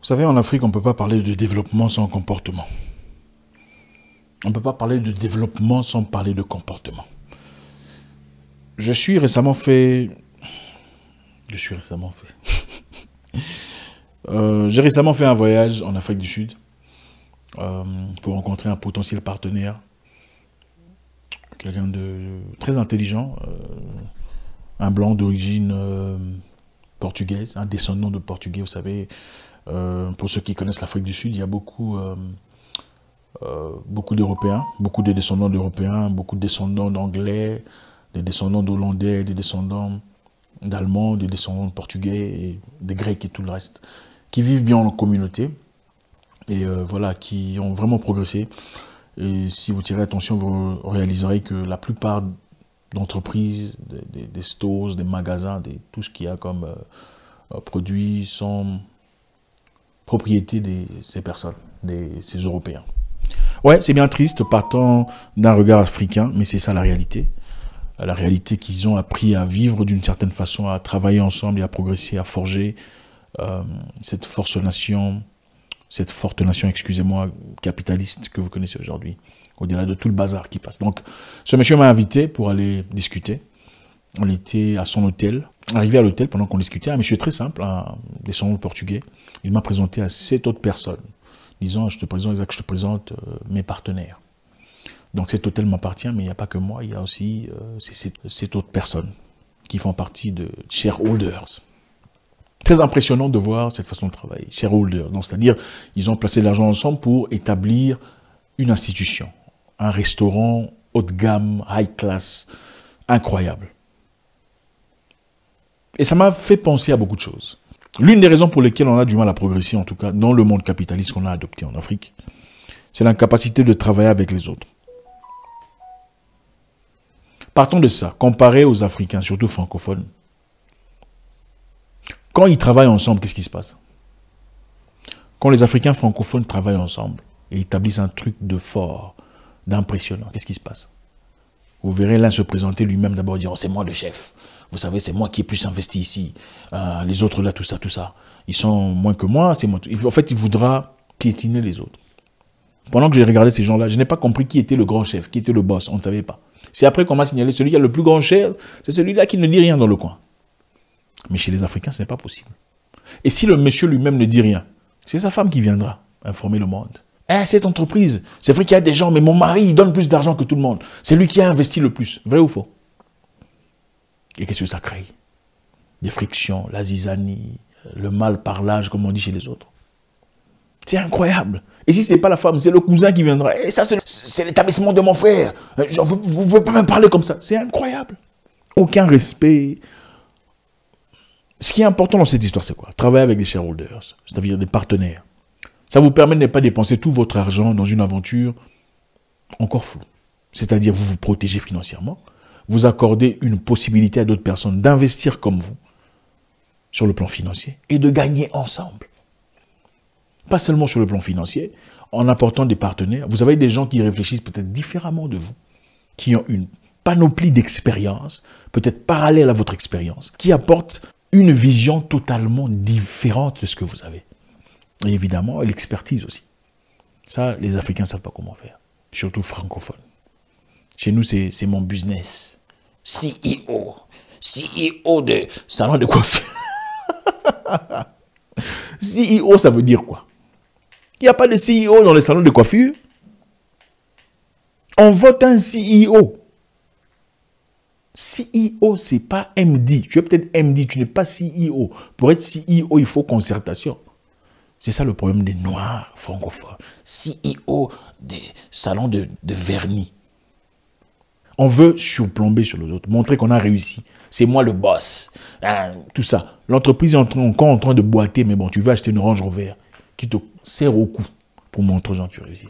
savez, en Afrique, on ne peut pas parler de développement sans comportement. On ne peut pas parler de développement sans parler de comportement. J'ai récemment fait un voyage en Afrique du Sud pour rencontrer un potentiel partenaire, quelqu'un de très intelligent, un blanc d'origine portugaise, un descendant de Portugais. Vous savez, pour ceux qui connaissent l'Afrique du Sud, il y a beaucoup d'Européens, beaucoup de descendants d'Européens, beaucoup de descendants d'Anglais, des descendants d'Hollandais, des descendants d'Allemands, des descendants de Portugais, et des Grecs et tout le reste, qui vivent bien en communauté et voilà, qui ont vraiment progressé. Et si vous tirez attention, vous réaliserez que la plupart d'entreprises, des stores, des magasins, tout ce qu'il y a comme produits sont propriété de ces personnes, ces Européens. Ouais, c'est bien triste partant d'un regard africain, mais c'est ça la réalité. La réalité qu'ils ont appris à vivre d'une certaine façon, à travailler ensemble et à progresser, à forger cette forte nation, excusez-moi, capitaliste que vous connaissez aujourd'hui, au-delà de tout le bazar qui passe. Donc, ce monsieur m'a invité pour aller discuter. On était à son hôtel. Arrivé à l'hôtel, pendant qu'on discutait, un monsieur très simple, un descendant portugais, il m'a présenté à 7 autres personnes, disant, je te présente mes partenaires. Donc cet hôtel m'appartient, mais il n'y a pas que moi, il y a aussi ces autres personnes qui font partie de shareholders. Très impressionnant de voir cette façon de travailler, shareholders. C'est-à-dire, ils ont placé l'argent ensemble pour établir une institution, un restaurant haut de gamme, high class, incroyable. Et ça m'a fait penser à beaucoup de choses. L'une des raisons pour lesquelles on a du mal à progresser, en tout cas dans le monde capitaliste qu'on a adopté en Afrique, c'est l'incapacité de travailler avec les autres. Partons de ça, comparé aux Africains, surtout francophones. Quand ils travaillent ensemble, qu'est-ce qui se passe? Quand les Africains francophones travaillent ensemble et établissent un truc de fort, d'impressionnant, qu'est-ce qui se passe? Vous verrez l'un se présenter lui-même d'abord dire, oh, c'est moi le chef. Vous savez, c'est moi qui ai plus investi ici. Les autres là, tout ça. Ils sont moins que moi, c'est moi. En fait, il voudra piétiner les autres. Pendant que j'ai regardé ces gens-là, je n'ai pas compris qui était le grand chef, qui était le boss, on ne savait pas. C'est après qu'on m'a signalé, celui qui a le plus grand chef, c'est celui-là qui ne dit rien dans le coin. Mais chez les Africains, ce n'est pas possible. Et si le monsieur lui-même ne dit rien, c'est sa femme qui viendra informer le monde. Eh, cette entreprise, c'est vrai qu'il y a des gens, mais mon mari, il donne plus d'argent que tout le monde. C'est lui qui a investi le plus. Vrai ou faux? Et qu'est-ce que ça crée? Des frictions, la zizanie, le mal parlage, comme on dit chez les autres. C'est incroyable. Et si ce n'est pas la femme, c'est le cousin qui viendra. Et ça, c'est l'établissement de mon frère. Vous ne pouvez pas me parler comme ça. C'est incroyable. Aucun respect. Ce qui est important dans cette histoire, c'est quoi? Travailler avec des shareholders, c'est-à-dire des partenaires. Ça vous permet de ne pas dépenser tout votre argent dans une aventure encore floue. C'est-à-dire vous vous protégez financièrement, vous accordez une possibilité à d'autres personnes d'investir comme vous sur le plan financier et de gagner ensemble. Pas seulement sur le plan financier, en apportant des partenaires. Vous avez des gens qui réfléchissent peut-être différemment de vous, qui ont une panoplie d'expériences, peut-être parallèle à votre expérience, qui apportent une vision totalement différente de ce que vous avez. Et évidemment, l'expertise aussi. Ça, les Africains ne savent pas comment faire. Surtout francophones. Chez nous, c'est mon business. CEO de salon de coiffure. CEO, ça veut dire quoi? Il n'y a pas de CEO dans les salons de coiffure. On vote un CEO. CEO, ce n'est pas MD. Tu es peut-être MD, tu n'es pas CEO. Pour être CEO, il faut concertation. C'est ça le problème des Noirs francophones. CEO des salons de vernis. On veut surplomber sur les autres, montrer qu'on a réussi. C'est moi le boss. Tout ça. L'entreprise est encore en train de boiter, mais bon, tu veux acheter une Range Rover qui te serre au cou pour montrer aux gens que tu réussis.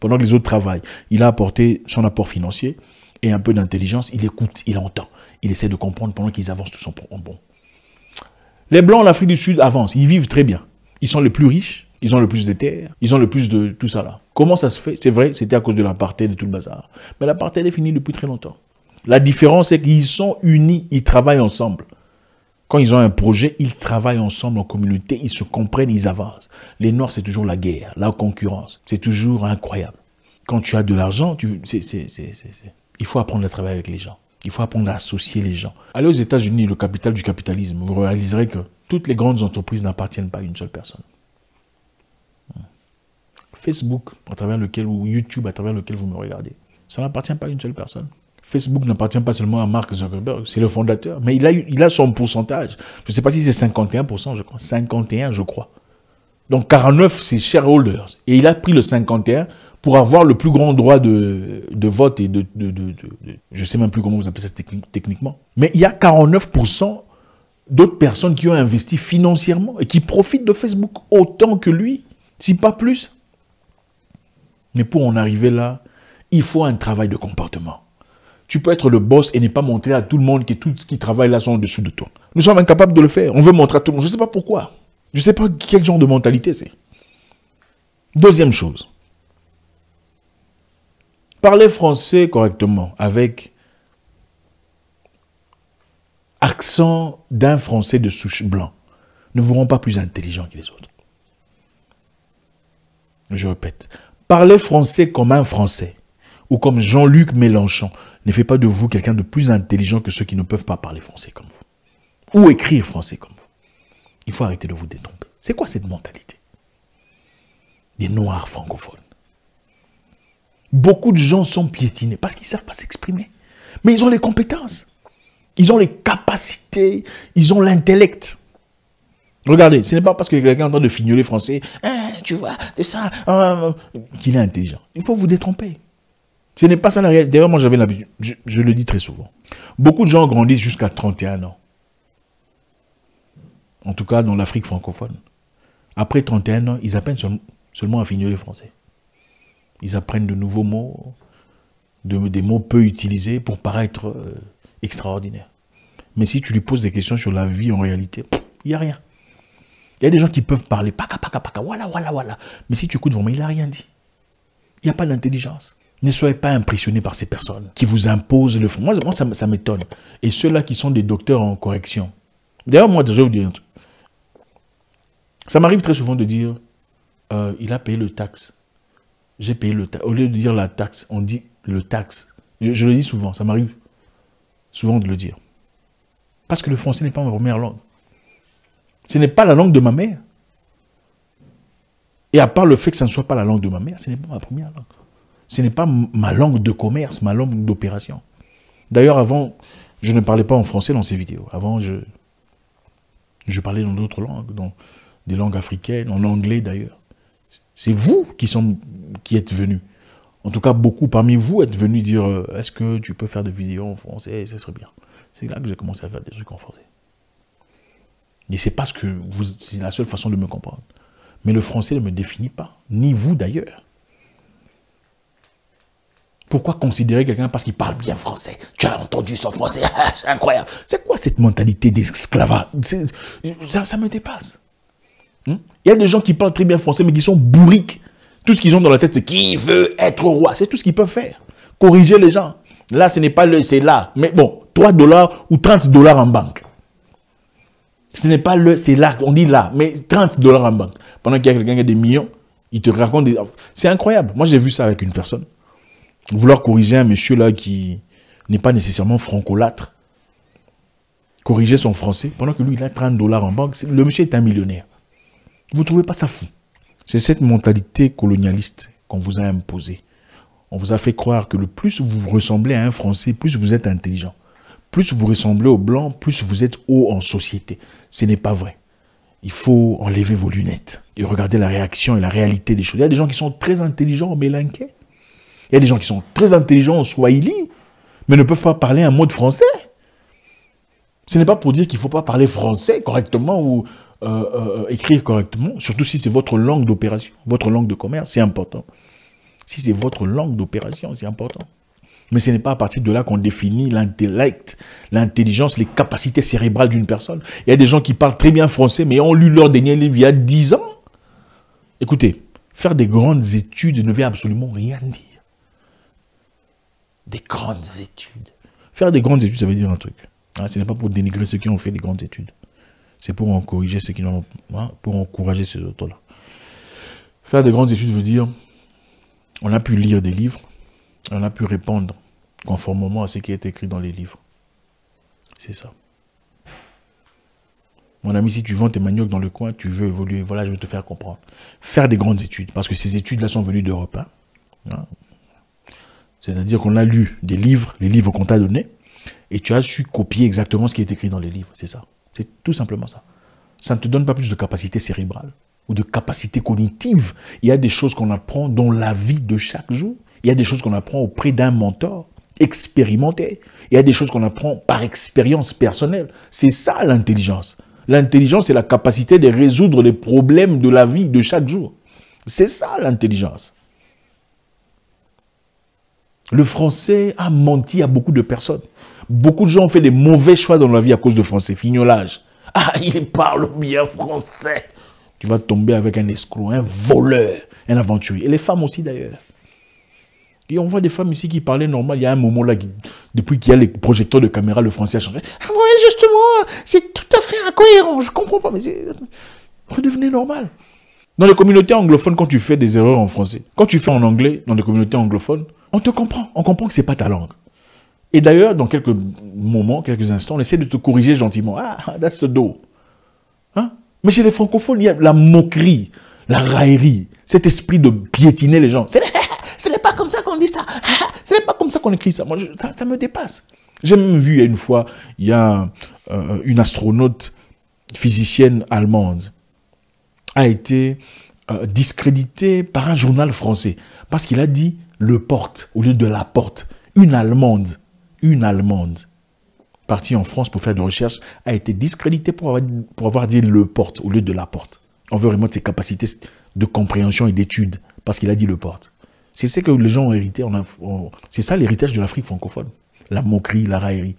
Pendant que les autres travaillent, il a apporté son apport financier et un peu d'intelligence. Il écoute, il entend. Il essaie de comprendre pendant qu'ils avancent tous en bon. Les Blancs en Afrique du Sud avancent. Ils vivent très bien. Ils sont les plus riches. Ils ont le plus de terres. Ils ont le plus de tout ça là. Comment ça se fait? C'est vrai, c'était à cause de l'apartheid et de tout le bazar. Mais l'apartheid est fini depuis très longtemps. La différence, c'est qu'ils sont unis. Ils travaillent ensemble. Quand ils ont un projet, ils travaillent ensemble en communauté, ils se comprennent, ils avancent. Les Noirs, c'est toujours la guerre, la concurrence. C'est toujours incroyable. Quand tu as de l'argent, il faut apprendre à travailler avec les gens. Il faut apprendre à associer les gens. Allez aux États-Unis, le capital du capitalisme, vous réaliserez que toutes les grandes entreprises n'appartiennent pas à une seule personne. Facebook, à travers lequel, ou YouTube, à travers lequel vous me regardez, ça n'appartient pas à une seule personne. Facebook n'appartient pas seulement à Mark Zuckerberg, c'est le fondateur, mais il a son pourcentage. Je ne sais pas si c'est 51%, je crois. 51, je crois. Donc 49, c'est shareholders. Et il a pris le 51 pour avoir le plus grand droit de vote et je ne sais même plus comment vous appelez ça techniquement. Mais il y a 49% d'autres personnes qui ont investi financièrement et qui profitent de Facebook autant que lui, si pas plus. Mais pour en arriver là, il faut un travail de comportement. Tu peux être le boss et ne pas montrer à tout le monde que tout ce qui travaille là sont en dessous de toi. Nous sommes incapables de le faire. On veut montrer à tout le monde. Je ne sais pas pourquoi. Je ne sais pas quel genre de mentalité c'est. Deuxième chose. Parler français correctement avec accent d'un français de souche blanc ne vous rend pas plus intelligent que les autres. Je répète. Parler français comme un Français ou comme Jean-Luc Mélenchon ne fait pas de vous quelqu'un de plus intelligent que ceux qui ne peuvent pas parler français comme vous. Ou écrire français comme vous. Il faut arrêter de vous détromper. C'est quoi cette mentalité? Des Noirs francophones. Beaucoup de gens sont piétinés parce qu'ils ne savent pas s'exprimer. Mais ils ont les compétences. Ils ont les capacités. Ils ont l'intellect. Regardez, ce n'est pas parce que quelqu'un est en train de fignoler français, tu vois, c'est ça, qu'il est intelligent. Il faut vous détromper. Ce n'est pas ça la réalité. D'ailleurs, moi, j'avais l'habitude, je le dis très souvent. Beaucoup de gens grandissent jusqu'à 31 ans. En tout cas, dans l'Afrique francophone. Après 31 ans, ils apprennent seulement à fignoler français. Ils apprennent de nouveaux mots, des mots peu utilisés pour paraître extraordinaires. Mais si tu lui poses des questions sur la vie en réalité, il n'y a rien. Il y a des gens qui peuvent parler, paka, paka, paka, voilà, voilà, voilà. Mais si tu écoutes vraiment, il n'a rien dit. Il n'y a pas d'intelligence. Ne soyez pas impressionnés par ces personnes qui vous imposent le fond. Moi ça m'étonne. Et ceux-là qui sont des docteurs en correction. D'ailleurs, moi, je vais vous dire un truc. Ça m'arrive très souvent de dire, il a payé le taxe. J'ai payé le taxe. Au lieu de dire la taxe, on dit le taxe. Je le dis souvent, ça m'arrive souvent de le dire. Parce que le français n'est pas ma première langue. Ce n'est pas la langue de ma mère. Et à part le fait que ça ne soit pas la langue de ma mère, ce n'est pas ma première langue. Ce n'est pas ma langue de commerce, ma langue d'opération. D'ailleurs, avant, je ne parlais pas en français dans ces vidéos. Avant, je parlais dans d'autres langues, dans des langues africaines, en anglais d'ailleurs. C'est vous qui êtes venus. En tout cas, beaucoup parmi vous êtes venus dire « Est-ce que tu peux faire des vidéos en français? Ce serait bien. » C'est là que j'ai commencé à faire des trucs en français. Et c'est parce que c'est la seule façon de me comprendre. Mais le français ne me définit pas, ni vous d'ailleurs. Pourquoi considérer quelqu'un parce qu'il parle bien français? Tu as entendu son français, c'est incroyable. C'est quoi cette mentalité d'esclavage? Ça me dépasse. Il y a des gens qui parlent très bien français, mais qui sont bourriques. Tout ce qu'ils ont dans la tête, c'est qui veut être roi. C'est tout ce qu'ils peuvent faire. Corriger les gens. Là, ce n'est pas le, c'est là. Mais bon, 3 $ ou 30 $ en banque. Ce n'est pas le, c'est là, on dit là, mais 30 $ en banque. Pendant qu'il y a quelqu'un qui a des millions, il te raconte des... C'est incroyable. Moi, j'ai vu ça avec une personne. Vouloir corriger un monsieur là qui n'est pas nécessairement francolâtre. Corriger son français, pendant que lui, il a 30 $ en banque. Le monsieur est un millionnaire. Vous ne trouvez pas ça fou? C'est cette mentalité colonialiste qu'on vous a imposée. On vous a fait croire que le plus vous ressemblez à un Français, plus vous êtes intelligent. Plus vous ressemblez aux Blancs, plus vous êtes haut en société. Ce n'est pas vrai. Il faut enlever vos lunettes et regarder la réaction et la réalité des choses. Il y a des gens qui sont très intelligents en mélinquais. Il y a des gens qui sont très intelligents en swahili, mais ne peuvent pas parler un mot de français. Ce n'est pas pour dire qu'il ne faut pas parler français correctement ou écrire correctement, surtout si c'est votre langue d'opération, votre langue de commerce, c'est important. Si c'est votre langue d'opération, c'est important. Mais ce n'est pas à partir de là qu'on définit l'intellect, l'intelligence, les capacités cérébrales d'une personne. Il y a des gens qui parlent très bien français, mais ont lu leur dernier livre il y a 10 ans. Écoutez, faire des grandes études ne veut absolument rien dire. Des grandes études. Faire des grandes études, ça veut dire un truc. Hein, ce n'est pas pour dénigrer ceux qui ont fait des grandes études. C'est pour en corriger ceux qui n'ont pas, hein, pour encourager ces autres-là. Faire de grandes études veut dire, on a pu lire des livres, on a pu répondre conformément à ce qui est écrit dans les livres. C'est ça. Mon ami, si tu vends tes maniocs dans le coin, tu veux évoluer, voilà, je vais te faire comprendre. Faire des grandes études, parce que ces études-là sont venues d'Europe. Hein. C'est-à-dire qu'on a lu des livres, les livres qu'on t'a donnés, et tu as su copier exactement ce qui est écrit dans les livres. C'est ça. C'est tout simplement ça. Ça ne te donne pas plus de capacité cérébrale ou de capacité cognitive. Il y a des choses qu'on apprend dans la vie de chaque jour. Il y a des choses qu'on apprend auprès d'un mentor expérimenté. Il y a des choses qu'on apprend par expérience personnelle. C'est ça l'intelligence. L'intelligence, c'est la capacité de résoudre les problèmes de la vie de chaque jour. C'est ça l'intelligence. Le français a menti à beaucoup de personnes. Beaucoup de gens ont fait des mauvais choix dans la vie à cause de français. Fignolage. Ah, il parle bien français. Tu vas tomber avec un escroc, un voleur, un aventurier. Et les femmes aussi d'ailleurs. Et on voit des femmes ici qui parlaient normal. Il y a un moment là, depuis qu'il y a les projecteurs de caméra, le français a changé. Ah ouais, justement, c'est tout à fait incohérent. Je comprends pas, mais redevenez normal. Dans les communautés anglophones, quand tu fais des erreurs en français, quand tu fais en anglais, dans les communautés anglophones, on te comprend. On comprend que c'est pas ta langue. Et d'ailleurs, dans quelques moments, quelques instants, on essaie de te corriger gentiment. Ah, that's the door. Hein? Mais chez les francophones, il y a la moquerie, la raillerie, cet esprit de piétiner les gens. Ce n'est pas comme ça qu'on dit ça. Ce n'est pas comme ça qu'on écrit ça. Moi, ça me dépasse. J'ai même vu une fois, il y a une astronaute physicienne allemande a été discréditée par un journal français parce qu'il a dit le porte au lieu de la porte. Une Allemande, partie en France pour faire des recherches, a été discréditée pour avoir dit le porte au lieu de la porte. On veut remettre ses capacités de compréhension et d'étude parce qu'il a dit le porte. C'est ce que les gens ont hérité. C'est ça l'héritage de l'Afrique francophone. La moquerie, la raillerie.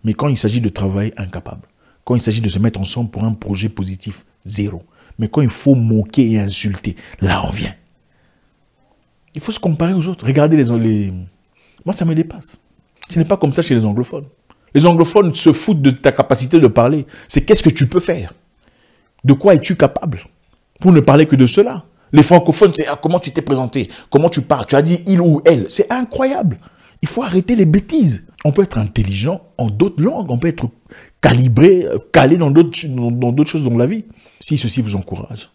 Mais quand il s'agit de travail, incapable. Quand il s'agit de se mettre ensemble pour un projet positif, zéro. Mais quand il faut moquer et insulter, là on vient. Il faut se comparer aux autres. Regardez les... Moi, ça me dépasse. Ce n'est pas comme ça chez les anglophones. Les anglophones se foutent de ta capacité de parler. C'est qu'est-ce que tu peux faire? De quoi es-tu capable? Pour ne parler que de cela. Les francophones, c'est comment tu t'es présenté, comment tu parles. Tu as dit il ou elle. C'est incroyable. Il faut arrêter les bêtises. On peut être intelligent en d'autres langues. On peut être calibré, calé dans d'autres choses dans la vie. Si ceci vous encourage.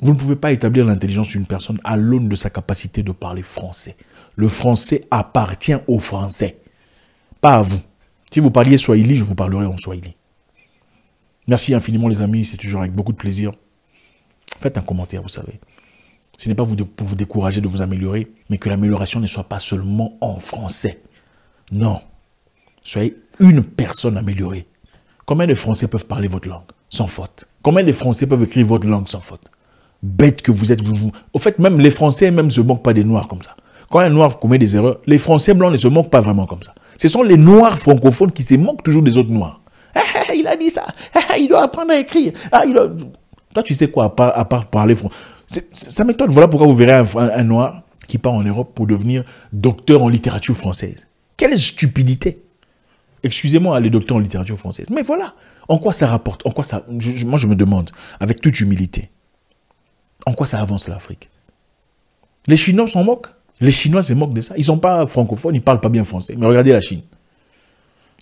Vous ne pouvez pas établir l'intelligence d'une personne à l'aune de sa capacité de parler français. Le français appartient aux Français, pas à vous. Si vous parliez Swahili, je vous parlerai en Swahili. Merci infiniment les amis, c'est toujours avec beaucoup de plaisir. Faites un commentaire, vous savez. Ce n'est pas pour vous décourager de vous améliorer, mais que l'amélioration ne soit pas seulement en français. Non. Soyez une personne améliorée. Combien de Français peuvent parler votre langue sans faute? Combien de Français peuvent écrire votre langue sans faute? Bête que vous êtes, vous. Au fait, même les Français même se moquent pas des Noirs comme ça. Quand un Noir commet des erreurs, les Français blancs ne se moquent pas vraiment comme ça. Ce sont les Noirs francophones qui se moquent toujours des autres Noirs. Il a dit ça. Il doit apprendre à écrire. Toi, tu sais quoi, à part parler français? Ça m'étonne. Voilà pourquoi vous verrez un Noir qui part en Europe pour devenir docteur en littérature française. Quelle stupidité! Excusez-moi, les docteurs en littérature française. Mais voilà, en quoi ça rapporte? En quoi ça... Moi, je me demande, avec toute humilité, en quoi ça avance l'Afrique? Les Chinois s'en moquent. Les Chinois se moquent de ça. Ils ne sont pas francophones, ils ne parlent pas bien français. Mais regardez la Chine.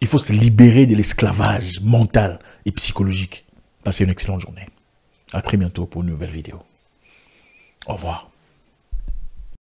Il faut se libérer de l'esclavage mental et psychologique. Passez une excellente journée. À très bientôt pour une nouvelle vidéo. Au revoir.